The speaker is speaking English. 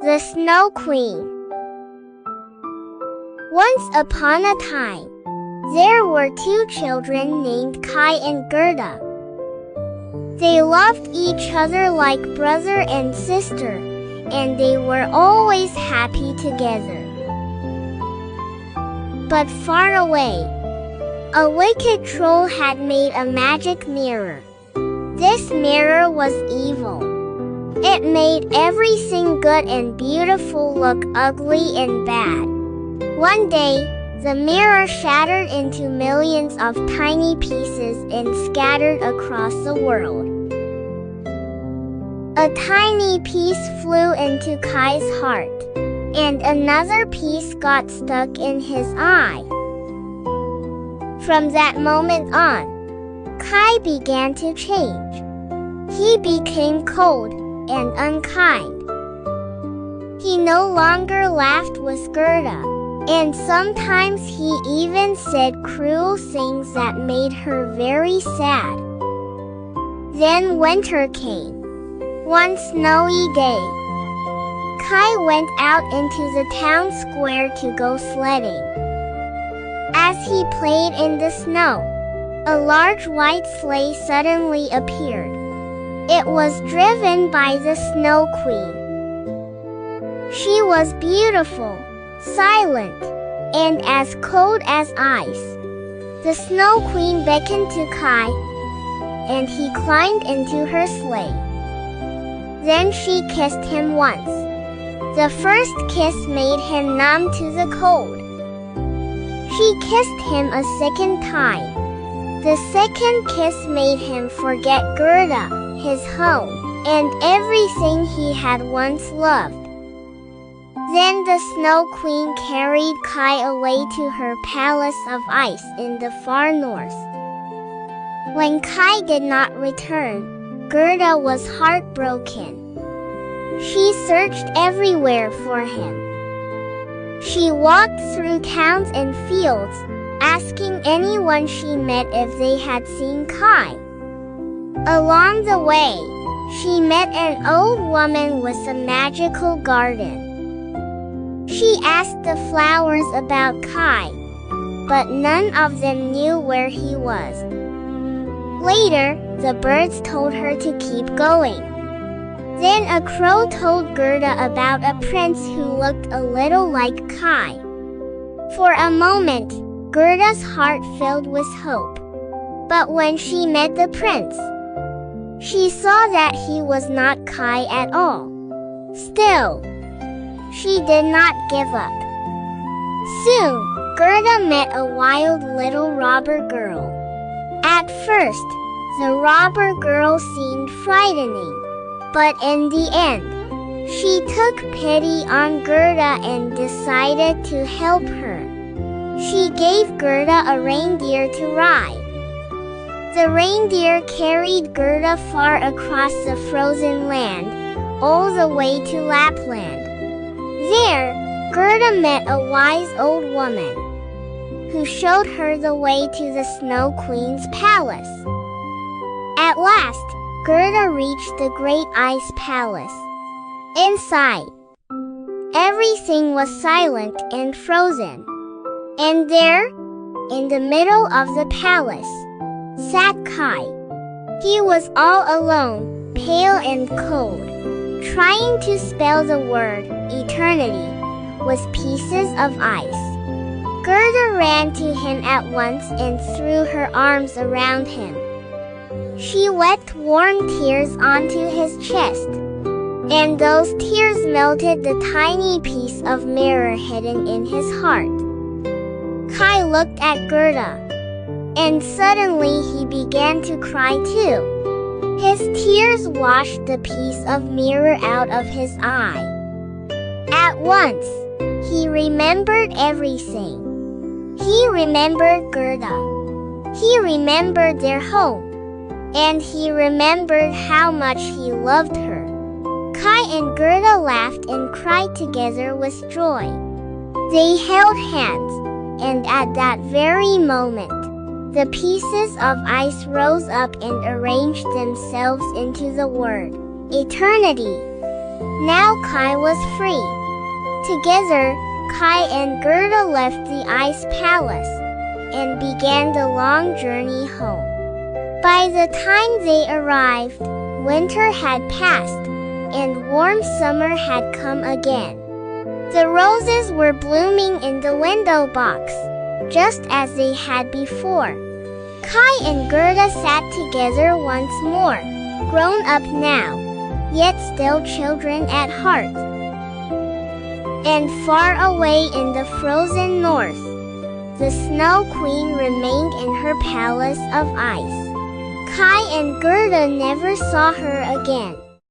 The Snow Queen. Once upon a time, there were two children named Kai and Gerda. They loved each other like brother and sister, and they were always happy together. But far away, a wicked troll had made a magic mirror. This mirror was evil. It made everything good and beautiful look ugly and bad. One day, the mirror shattered into millions of tiny pieces and scattered across the world. A tiny piece flew into Kai's heart, and another piece got stuck in his eye. From that moment on, Kai began to change. He became cold and unkind. He no longer laughed with Gerda, and sometimes he even said cruel things that made her very sad. Then winter came. One snowy day, Kai went out into the town square to go sledding. As he played in the snow, a large white sleigh suddenly appeared. It was driven by the Snow Queen. She was beautiful, silent, and as cold as ice. The Snow Queen beckoned to Kai, and he climbed into her sleigh. Then she kissed him once. The first kiss made him numb to the cold. She kissed him a second time. The second kiss made him forget Gerda, his home, and everything he had once loved. Then the Snow Queen carried Kai away to her palace of ice in the far north. When Kai did not return, Gerda was heartbroken. She searched everywhere for him. She walked through towns and fields, asking anyone she met if they had seen Kai. Along the way, she met an old woman with a magical garden. She asked the flowers about Kai, but none of them knew where he was. Later, the birds told her to keep going. Then a crow told Gerda about a prince who looked a little like Kai. For a moment, Gerda's heart filled with hope. But when she met the prince, she saw that he was not Kai at all. Still, she did not give up. Soon, Gerda met a wild little robber girl. At first, the robber girl seemed frightening, but in the end, she took pity on Gerda and decided to help her. She gave Gerda a reindeer to ride. The reindeer carried Gerda far across the frozen land, all the way to Lapland. There, Gerda met a wise old woman, who showed her the way to the Snow Queen's palace. At last, Gerda reached the great ice palace. Inside, everything was silent and frozen. And there, in the middle of the palace, sat Kai. He was all alone, pale and cold, trying to spell the word eternity with pieces of ice. Gerda ran to him at once and threw her arms around him. She wept warm tears onto his chest, and those tears melted the tiny piece of mirror hidden in his heart. Kai looked at Gerda, and suddenly he began to cry too. His tears washed the piece of mirror out of his eye. At once, he remembered everything. He remembered Gerda. He remembered their home. And he remembered how much he loved her. Kai and Gerda laughed and cried together with joy. They held hands, and at that very moment, the pieces of ice rose up and arranged themselves into the word eternity. Now Kai was free. Together, Kai and Gerda left the ice palace and began the long journey home. By the time they arrived, winter had passed and warm summer had come again. The roses were blooming in the window box, just as they had before. Kai and Gerda sat together once more, grown up now, yet still children at heart. And far away in the frozen north, the Snow Queen remained in her palace of ice. Kai and Gerda never saw her again.